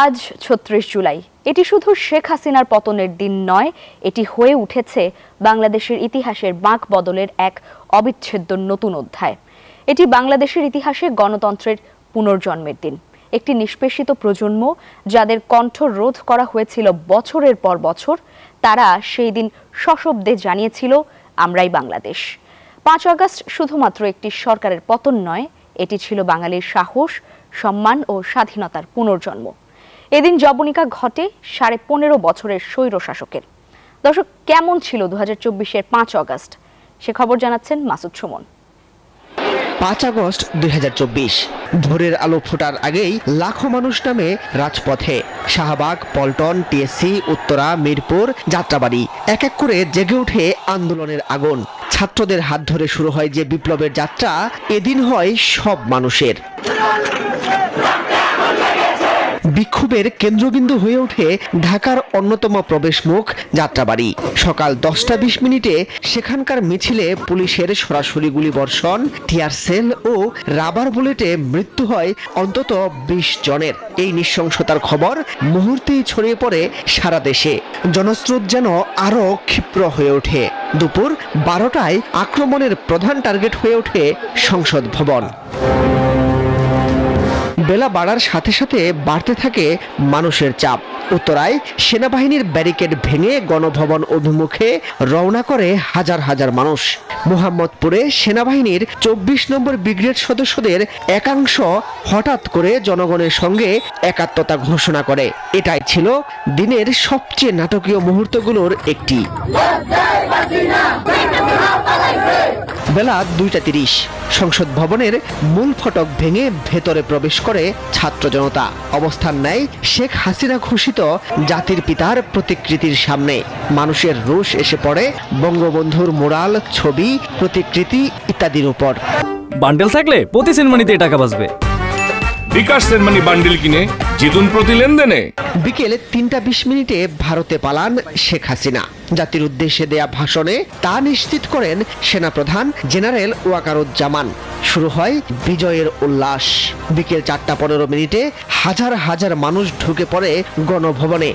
আজ ৩৬ জুলাই। এটি শুধু শেখ হাসিনার পতনের দিন নয়, এটি হয়ে উঠেছে বাংলাদেশের ইতিহাসের বাঁক বদলের এক অবিচ্ছেদ্য নতুন অধ্যায়। এটি বাংলাদেশের ইতিহাসে গণতন্ত্রের পুনর্জন্মের দিন। একটি নিষ্পেষিত প্রজন্ম, যাদের কণ্ঠ রোধ করা হয়েছিল বছরের পর বছর, তারা সেই দিন সশব্দে জানিয়েছিল, আমরাই বাংলাদেশ। ৫ আগস্ট শুধুমাত্র একটি সরকারের পতন নয়, এটি ছিল বাঙালির সাহস, সম্মান ও স্বাধীনতার পুনর্জন্ম। এদিন জবনিকা ঘটে ১৫.৫ বছরের স্বৈরশাসকের। দর্শক, কেমন ছিল ২০২৪-এর ৫ আগস্ট? সে খবর জানাচ্ছেন মাসুদ সুমন। ৫ আগস্ট ২০২৪, ভোরের আলো ফোটার আগেই লাখো মানুষ নামে রাজপথে। শাহবাগ, পল্টন, টিএসসি, উত্তরা, মিরপুর, যাত্রাবাড়ি, এক এক করে জেগে ওঠে আন্দোলনের আগুন। ছাত্রদের হাত ধরে শুরু হয় যে বিপ্লবের যাত্রা, এদিন হয় সব মানুষের। বিক্ষোভের কেন্দ্রবিন্দু হয়ে ওঠে ঢাকার অন্যতম প্রবেশমুখ যাত্রাবাড়ি। সকাল ১০টা ২০ সেখানকার মিছিলে পুলিশের সরাসরি গুলিবর্ষণ, টিয়ার সেল ও রাবার বুলেটে মৃত্যু হয় অন্তত ২০ জনের। এই নৃশংসতার খবর মুহূর্তেই ছড়িয়ে পড়ে সারা দেশে। জনস্রোত যেন আরো ক্ষিপ্র হয়ে ওঠে। দুপুর ১২টায় আক্রমণের প্রধান টার্গেট হয়ে ওঠে সংসদ ভবন। বেলা বাড়ার সাথে সাথে বাড়তে থাকে মানুষের চাপ। উত্তরায় সেনাবাহিনীর ব্যারিকেড ভেঙে গণভবন অভিমুখে রওনা করে হাজার হাজার মানুষ। মোহাম্মদপুরে সেনাবাহিনীর ২৪ নম্বর ব্রিগেড সদস্যদের একাংশ হঠাৎ করে জনগণের সঙ্গে একাত্মতা ঘোষণা করে। এটাই ছিল দিনের সবচেয়ে নাটকীয় মুহূর্তগুলোর একটি। বেলা ২টা ৩০, সংসদ ভবনের মূল ফটক ভেঙে ভেতরে প্রবেশ করে ছাত্র জনতা। অবস্থান নেয় শেখ হাসিনা ঘোষিত জাতির পিতার প্রতিকৃতির সামনে। মানুষের রোষ এসে পড়ে বঙ্গবন্ধুর মুরাল, ছবি, প্রতিকৃতি ইত্যাদির উপর। বান্ডেল থাকলে প্রতি সেনমানিতে টাকা বাঁচবে। বিকাশ সেনমানি বান্ডেল কিনে জিতুন প্রতি লেনদেনে। বিকেল ৩টা ২০ ভারতে পালান শেখ হাসিনা। জাতির উদ্দেশ্যে দেয়া ভাষণে তা নিশ্চিত করেন সেনাপ্রধান জেনারেল ওয়াকারুজ্জামান। শুরু হয় বিজয়ের উল্লাস। বিকেল ৪টা ১৫ হাজার হাজার মানুষ ঢুকে পড়ে গণভবনে,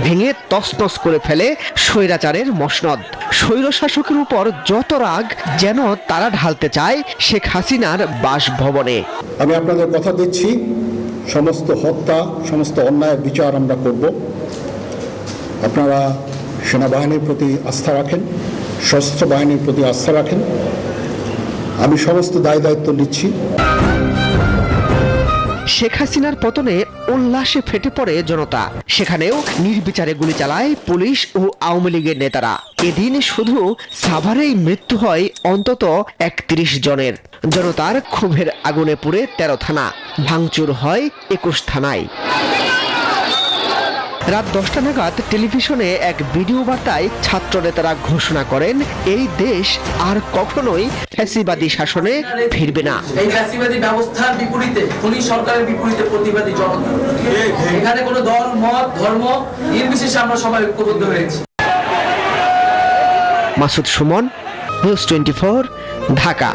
ভেঙে তছনছ করে ফেলে স্বৈরাচারের মসনদ। স্বৈরশাসকের উপর যত রাগ যেন তারা ঢালতে চায় শেখ হাসিনার বাসভবনে। আমি আপনাদের কথা দিচ্ছি, সমস্ত হত্যা, সমস্ত অন্যায়ের বিচার আমরা করব। আপনারা সেনাবাহিনীর প্রতি আস্থা রাখেন, সশস্ত্র বাহিনীর প্রতি আস্থা রাখেন। আমি সমস্ত দায় দায়িত্ব নিচ্ছি। শেখ হাসিনার পতনে উল্লাসে ফেটে পড়ে জনতা। সেখানেও নির্বিচারে গুলি চালায় পুলিশ ও আওয়ামী লীগের নেতারা। এদিন শুধু সাভারেই মৃত্যু হয় অন্তত ৩১ জনের। জনতার ক্ষোভের আগুনে পুড়ে ১৩ থানা, ভাঙচুর হয় ২১ থানায়। রাত ১০টা নাগাদ টেলিভিশনে এক ভিডিও বার্তায় ছাত্র নেতারা ঘোষণা করেন, এই দেশ আর কখনোই ফ্যাসিবাদী শাসনে ফিরবে না। এই ফ্যাসিবাদী ব্যবস্থার বিপরীতে, খুনি সরকারের বিপরীতে প্রতিবাদী জনতা। এখানে কোনো দল, মত, ধর্ম নির্বিশেষে আমরা সবাই ঐক্যবদ্ধ হয়েছি। মাসুদ সুমন, নিউজ 24, ঢাকা।